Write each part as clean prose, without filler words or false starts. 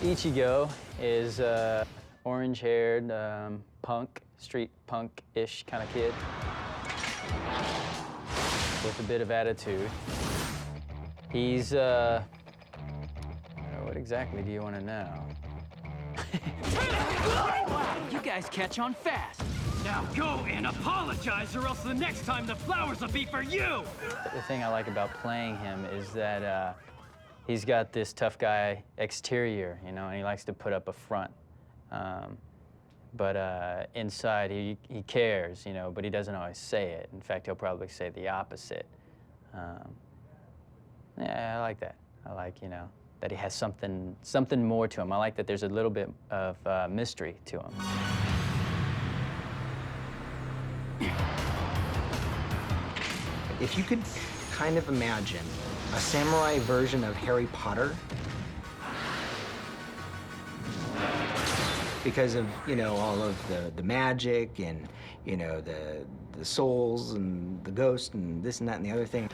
Ichigo is orange-haired, punk, street punk-ish kind of kid with a bit of attitude. He's, what exactly do you want to know? You guys catch on fast. Now go and apologize, or else the next time the flowers will be for you! The thing I like about playing him is that he's got this tough guy exterior, you know, and he likes to put up a front. But inside, he cares, you know, but he doesn't always say it. In fact, he'll probably say the opposite. Yeah, I like that. I like, you know, that he has something more to him. I like that there's a little bit of mystery to him. If you could kind of imagine a samurai version of Harry Potter, because of, you know, all of the magic and, you know, the souls and the ghosts and this and that and the other thing.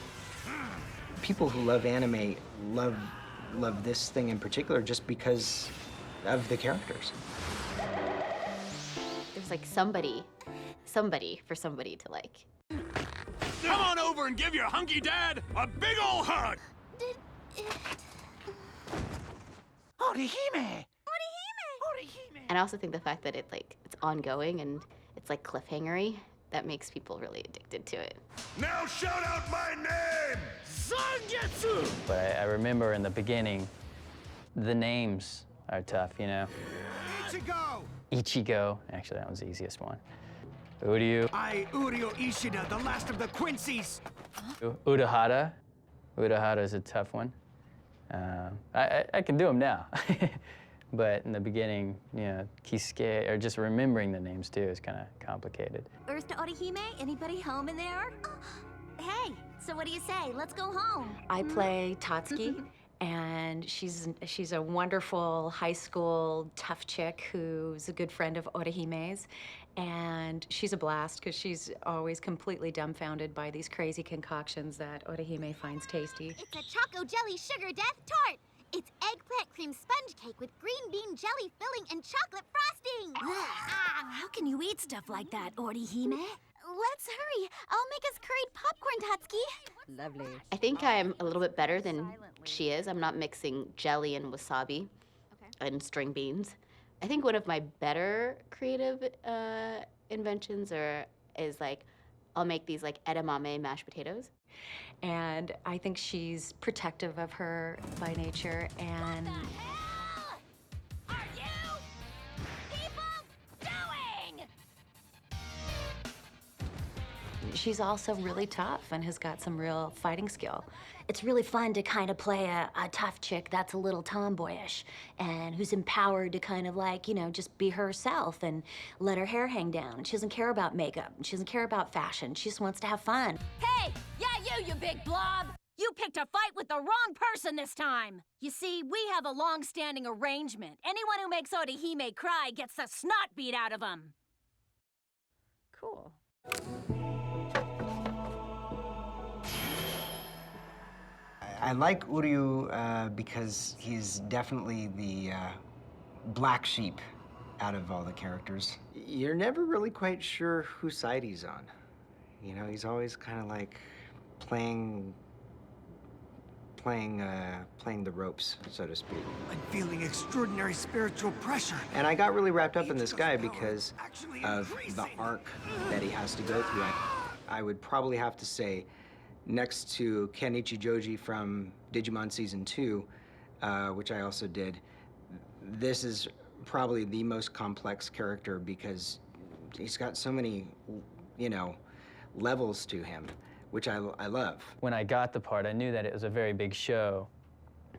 People who love anime love this thing in particular just because of the characters. There's like somebody for somebody to like. Come on over and give your hunky dad a big ol' hug! Orihime! And I also think the fact that it's ongoing and it's like cliffhangery, that makes people really addicted to it. Now shout out my name! Zangetsu! But I remember in the beginning, the names are tough, you know? Ichigo! Ichigo, actually that was the easiest one. Uryu. Uryu Ishida, the last of the Quincy's! Urahara. Urahara is a tough one. I can do them now. But in the beginning, you know, Kisuke, or just remembering the names too, is kind of complicated. Ursa Orihime, anybody home in there? Hey, so what do you say? Let's go home. I play Tatsuki, and she's a wonderful high school tough chick who's a good friend of Orihime's. And she's a blast because she's always completely dumbfounded by these crazy concoctions that Orihime finds tasty. It's a choco jelly sugar death tart. It's eggplant cream sponge cake with green bean jelly filling and chocolate frosting. How can you eat stuff like that, Orihime? Let's hurry. I'll make us curried popcorn, Tatsuki. Lovely. I think I'm a little bit better than she is. I'm not mixing jelly and wasabi and string beans. I think one of my better creative inventions is like, I'll make these like edamame mashed potatoes. And I think she's protective of her by nature, and Are you people doing? she's also really tough and has got some real fighting skill. It's really fun to kind of play a tough chick that's a little tomboyish and who's empowered to kind of like, you know, just be herself and let her hair hang down. She doesn't care about makeup. She doesn't care about fashion. She just wants to have fun. Hey, yeah, you big blob. You picked a fight with the wrong person this time. You see, we have a long-standing arrangement. Anyone who makes Orihime cry gets the snot beat out of him. Cool. I like Uryu because he's definitely the black sheep out of all the characters. You're never really quite sure whose side he's on. You know, he's always kind of like playing the ropes, so to speak. I'm feeling extraordinary spiritual pressure. And I got really wrapped up in this guy because of the arc that he has to go through. I would probably have to say, next to Kenichi Joji from Digimon Season 2, which I also did, this is probably the most complex character because he's got so many, you know, levels to him, which I love. When I got the part, I knew that it was a very big show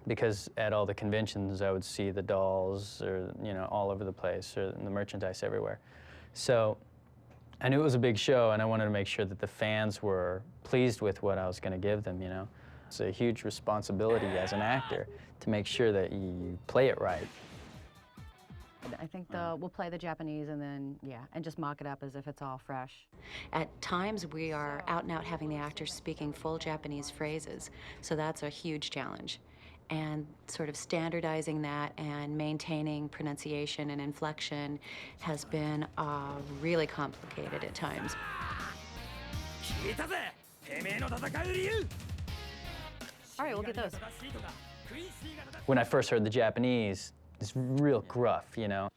because at all the conventions I would see the dolls or, you know, all over the place or the merchandise everywhere. So I knew it was a big show and I wanted to make sure that the fans were pleased with what I was going to give them, you know. It's a huge responsibility as an actor to make sure that you play it right. I think we'll play the Japanese and then, yeah, and just mock it up as if it's all fresh. At times, we are out and out having the actors speaking full Japanese phrases, so that's a huge challenge. and sort of standardizing that and maintaining pronunciation and inflection has been really complicated at times. All right, we'll get those. When I first heard the Japanese, it's real gruff, you know?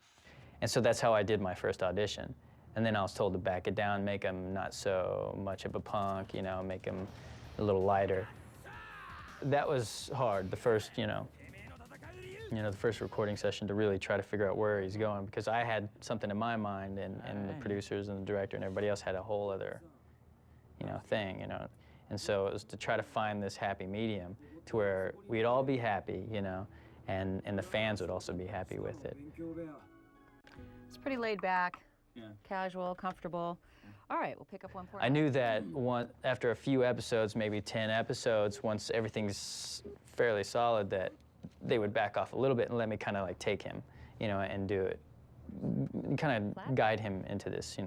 And so that's how I did my first audition. And then I was told to back it down, make him not so much of a punk, you know, make him a little lighter. That was hard, the first, the first recording session, to really try to figure out where he's going, because I had something in my mind, and the producers and the director and everybody else had a whole other, thing, And so it was to try to find this happy medium to where we'd all be happy, and the fans would also be happy with it. It's pretty laid back, casual, comfortable. All right, we'll pick up one for I knew that after a few episodes, maybe 10 episodes, once everything's fairly solid, that they would back off a little bit and let me kind of like take him, and do it, kind of guide him into this,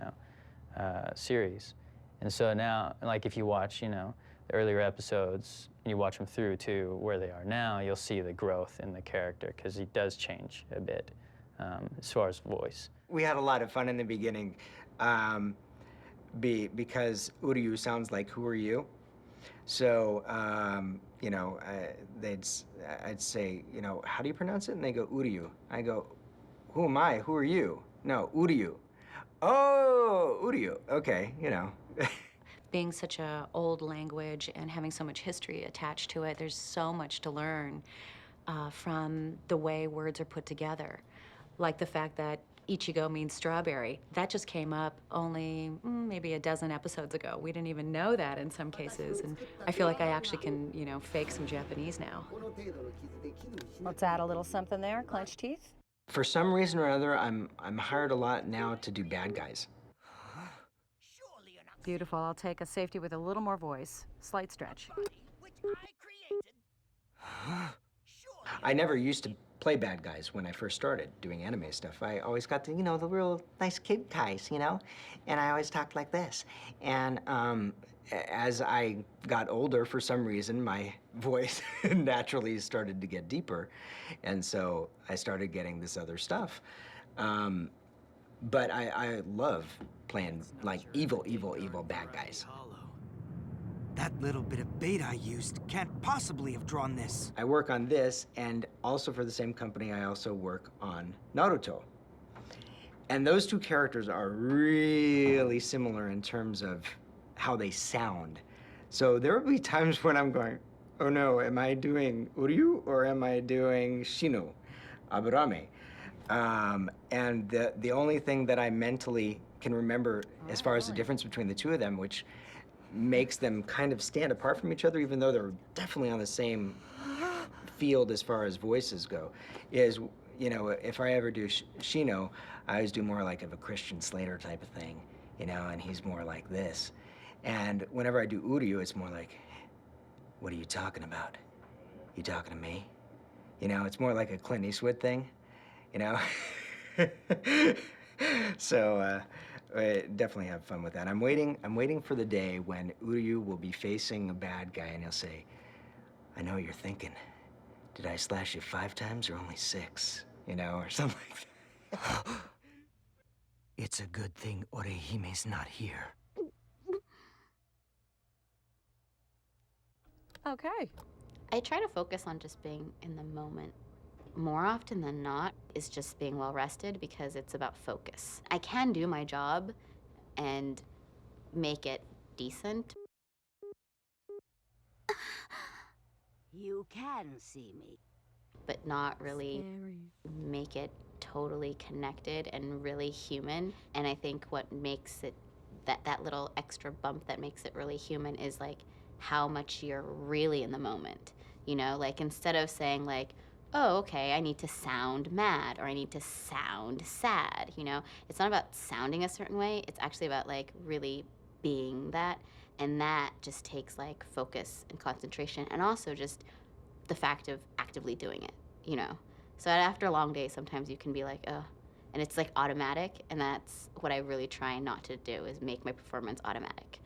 series. And so now, like if you watch, the earlier episodes, and you watch them through to where they are now, you'll see the growth in the character, because he does change a bit as far as voice. We had a lot of fun in the beginning. Because Uryu sounds like "Who are you?" So, I'd say, how do you pronounce it? And they go, Uryu. I go, who am I? Who are you? No, Uryu. Oh, Uryu. Okay, Being such an old language and having so much history attached to it, there's so much to learn from the way words are put together. Like the fact that Ichigo means strawberry. That just came up only maybe a dozen episodes ago. We didn't even know that in some cases, and I feel like I actually can, fake some Japanese now. Let's add a little something there, clenched teeth. For some reason or other, I'm hired a lot now to do bad guys. Beautiful. I'll take a safety with a little more voice. Slight stretch. I never used to play bad guys when I first started doing anime stuff. I always got the, the real nice kid guys, and I always talked like this. And as I got older, for some reason, my voice naturally started to get deeper. And so I started getting this other stuff. But I love playing like evil bad guys. That little bit of bait I used can't possibly have drawn this. I work on this, and also for the same company, I also work on Naruto. And those two characters are really similar in terms of how they sound. So there will be times when I'm going, oh no, am I doing Uryu or am I doing Shino, Aburame? And the only thing that I mentally can remember as far as the difference between the two of them, which makes them kind of stand apart from each other, even though they're definitely on the same field as far as voices go, is, if I ever do Shino, I always do more like of a Christian Slater type of thing, and he's more like this. And whenever I do Uryu, it's more like, what are you talking about? You talking to me? It's more like a Clint Eastwood thing, So, I definitely have fun with that. I'm waiting for the day when Uryu will be facing a bad guy and he'll say, I know what you're thinking. Did I slash you 5 times or only 6? Or something like that. It's a good thing Orehime's not here. Okay. I try to focus on just being in the moment. More often than not, is just being well rested, because it's about focus. I can do my job and make it decent. You can see me. But not really make it totally connected and really human. And I think what makes it, that little extra bump that makes it really human is like how much you're really in the moment. Like instead of saying like, oh, okay, I need to sound mad or I need to sound sad, It's not about sounding a certain way. It's actually about like really being that. And that just takes like focus and concentration, and also just the fact of actively doing it, So after a long day, sometimes you can be like, oh, and it's like automatic. And that's what I really try not to do, is make my performance automatic.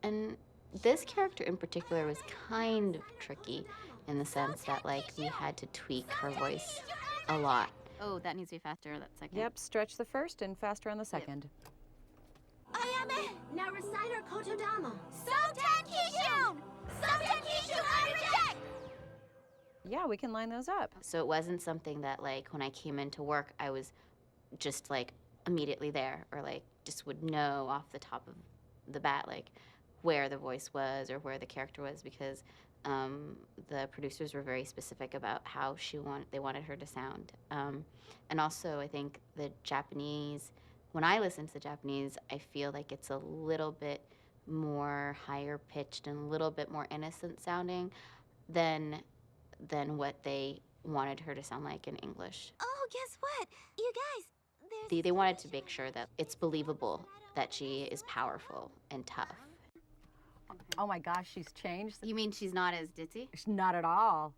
And this character in particular was kind of tricky in the sense that like we had to tweak her voice a lot. Oh, that needs to be faster, that second. Yep, stretch the first and faster on the second. Ayame, now recite our kotodama. Soten Kishun! Soten Kishun, I reject! Yeah, we can line those up. So it wasn't something that like when I came into work, I was just like immediately there, or like just would know off the top of the bat like where the voice was or where the character was, because the producers were very specific about how they wanted her to sound. And also I think the Japanese, when I listen to the Japanese, I feel like it's a little bit more higher pitched and a little bit more innocent sounding than what they wanted her to sound like in English. Oh, guess what? You guys, They wanted to make sure that it's believable that she is powerful and tough. Oh my gosh, she's changed. You mean she's not as ditzy? Not at all.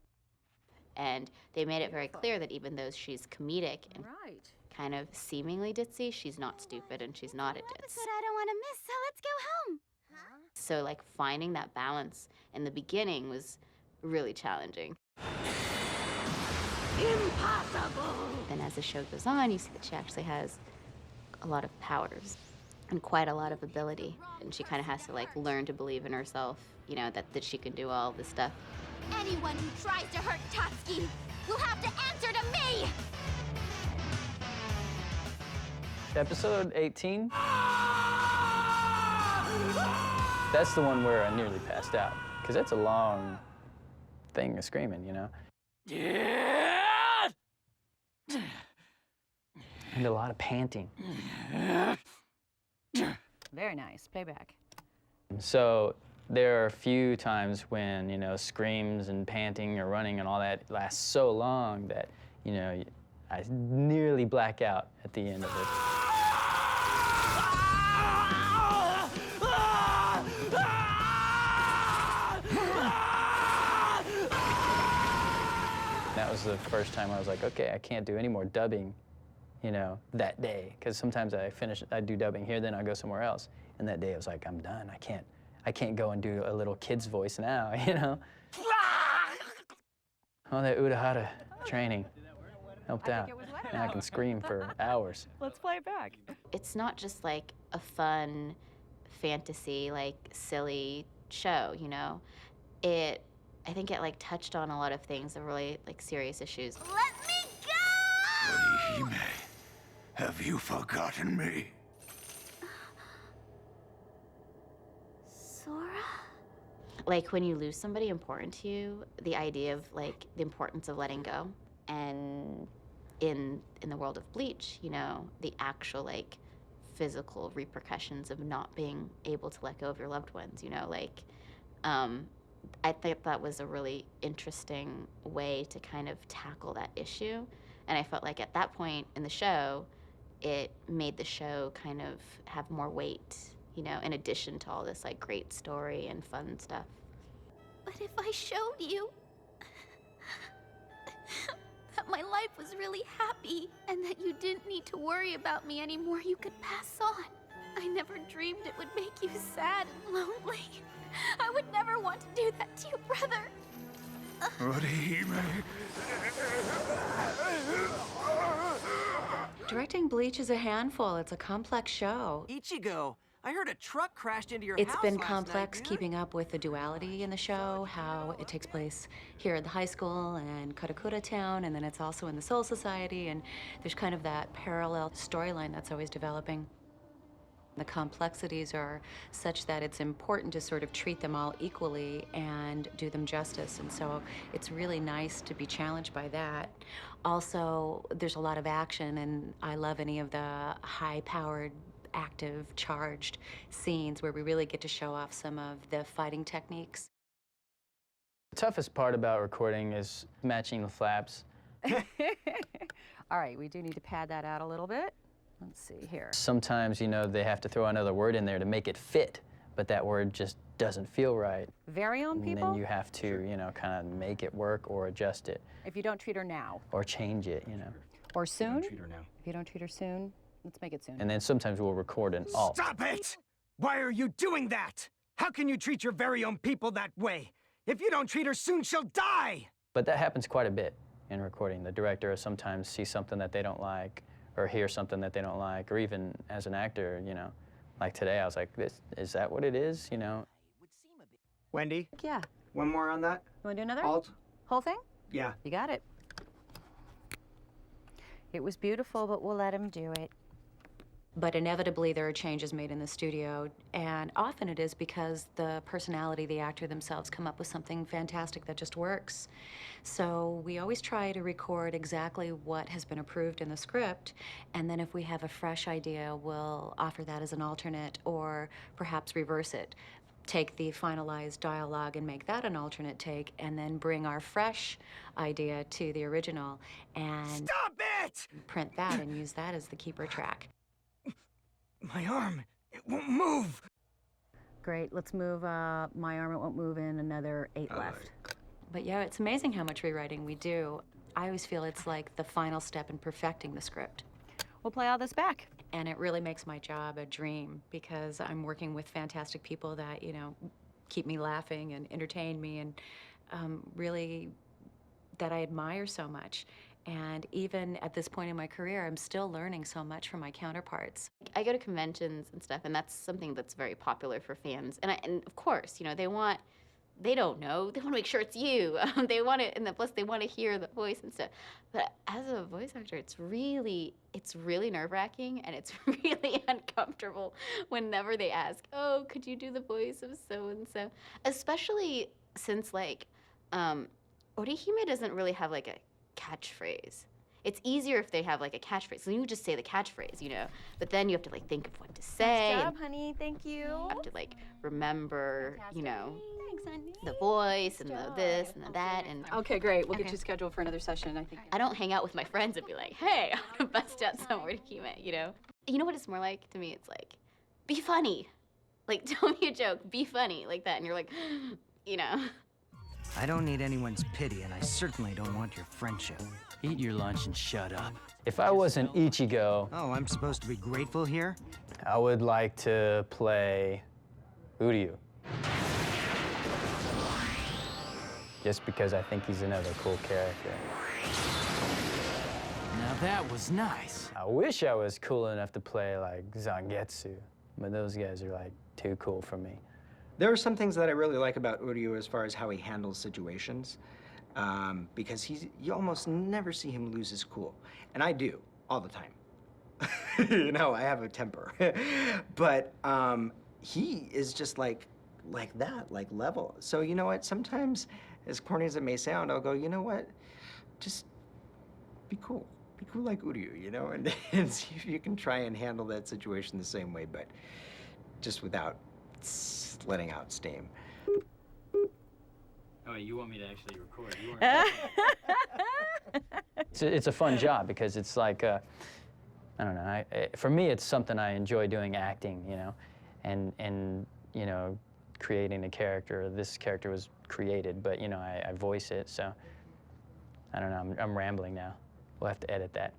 And they made it very clear that even though she's comedic and Right. kind of seemingly ditzy, she's not stupid and she's not a ditz. I don't want to miss, so let's go home. So like finding that balance in the beginning was really challenging. Impossible! Then as the show goes on, you see that she actually has a lot of powers and quite a lot of ability. And she kind of has to like learn to believe in herself, you know, that she can do all this stuff. Anyone who tries to hurt Tatsuki will have to answer to me! Episode 18. That's the one where I nearly passed out, because it's a long thing of screaming, you know? And a lot of panting. Very nice. Playback. So there are a few times when, you know, screams and panting or running and all that lasts so long that, you know, I nearly black out at the end of it. That was the first time I was like, okay, I can't do any more dubbing, you know, that day. Because sometimes I do dubbing here, then I go somewhere else. And that day I was like, I'm done. I can't go and do a little kid's voice now, you know? Oh, that Urahara training helped out. Now I can scream for hours. Let's play it back. It's not just like a fun fantasy, like silly show, you know? I think it like touched on a lot of things that were really like serious issues. Let me go! Orihime, have you forgotten me? Sora? Like when you lose somebody important to you, the idea of like the importance of letting go. And in the world of Bleach, you know, the actual like physical repercussions of not being able to let go of your loved ones, you know, like I think that was a really interesting way to kind of tackle that issue. And I felt like at that point in the show, it made the show kind of have more weight, you know, in addition to all this like great story and fun stuff. But if I showed you that my life was really happy and that you didn't need to worry about me anymore, you could pass on. I never dreamed it would make you sad and lonely. I would never want to do that to you, brother. Orihime. Directing Bleach is a handful. It's a complex show. Ichigo, I heard a truck crashed into your It's house been last complex night, man. keeping up with the duality in the show, how it takes place here at the high school and Karakura Town, and then it's also in the Soul Society, and there's kind of that parallel storyline that's always developing. The complexities are such that it's important to sort of treat them all equally and do them justice, and so it's really nice to be challenged by that. Also, there's a lot of action, and I love any of the high-powered, active, charged scenes where we really get to show off some of the fighting techniques. The toughest part about recording is matching the flaps. All right, we do need to pad that out a little bit. Let's see here. Sometimes, you know, they have to throw another word in there to make it fit, but that word just doesn't feel right. Very own And people? then you have to, you know, kind of make it work or adjust it. If you don't treat her now. Or change it, you know. Or soon. Treat her now. If you don't treat her soon, let's make it soon. And then sometimes we'll record an alt. Stop it! Why are you doing that? How can you treat your very own people that way? If you don't treat her soon, she'll die! But that happens quite a bit in recording. The director will sometimes see something that they don't like, or hear something that they don't like, or even as an actor, you know, like today, I was like, is that what it is, you know? Wendy, Yeah. one more on that? You want to do another? Alt? Whole thing? Yeah. You got it. It was beautiful, but we'll let him do it. But inevitably, there are changes made in the studio, and often it is because the personality, the actor themselves, come up with something fantastic that just works. So we always try to record exactly what has been approved in the script, and then if we have a fresh idea, we'll offer that as an alternate, or perhaps reverse it. Take the finalized dialogue and make that an alternate take, and then bring our fresh idea to the original, and Stop it! print that and use that as the keeper track. My arm, it won't move. Great. Let's move My Arm It Won't Move in another 8 left. But yeah, it's amazing how much rewriting we do. I always feel it's like the final step in perfecting the script. We'll play all this back. And it really makes my job a dream because I'm working with fantastic people that, you know, keep me laughing and entertain me, and really that I admire so much. And even at this point in my career, I'm still learning so much from my counterparts. I go to conventions and stuff, and that's something that's very popular for fans. And of course, you know, they don't know. They want to make sure it's you. They want it, and plus they want to hear the voice and stuff. But as a voice actor, it's really nerve-wracking, and it's really uncomfortable whenever they ask, "Oh, could you do the voice of so and so?" Especially since like, Orihime doesn't really have like a catchphrase. It's easier if they have like a catchphrase. So you just say the catchphrase, you know. But then you have to like think of what to say. Nice job, honey. Thank you. You have to like remember, you know, Thanks, honey. the voice and the this and the that. And Okay, great. We'll get you scheduled for another session, I think. I don't hang out with my friends and be like, "Hey, I want to bust out some Orihime," you know. You know what it's more like to me? It's like, be funny. Like, tell me a joke. Be funny like that. And you're like, you know. I don't need anyone's pity, and I certainly don't want your friendship. Eat your lunch and shut up. If I wasn't Ichigo, Oh, I'm supposed to be grateful here? I would like to play Uryu. Just because I think he's another cool character. Now that was nice. I wish I was cool enough to play like Zangetsu, but those guys are like too cool for me. There are some things that I really like about Uryu as far as how he handles situations, because you almost never see him lose his cool. And I do, all the time. You know, I have a temper. But he is just like that, like level. So you know what, sometimes, as corny as it may sound, I'll go, you know what, just be cool. Be cool like Uryu, you know, and see if you can try and handle that situation the same way, but just without letting out steam. Oh, you want me to actually record? You It's a fun job because it's like, I don't know, for me it's something I enjoy doing, acting, you know, and you know, creating a character. This character was created, but you know, I voice it, so I don't know, I'm rambling now. We'll have to edit that.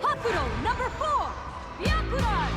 Hakuro number 4, Byakurai!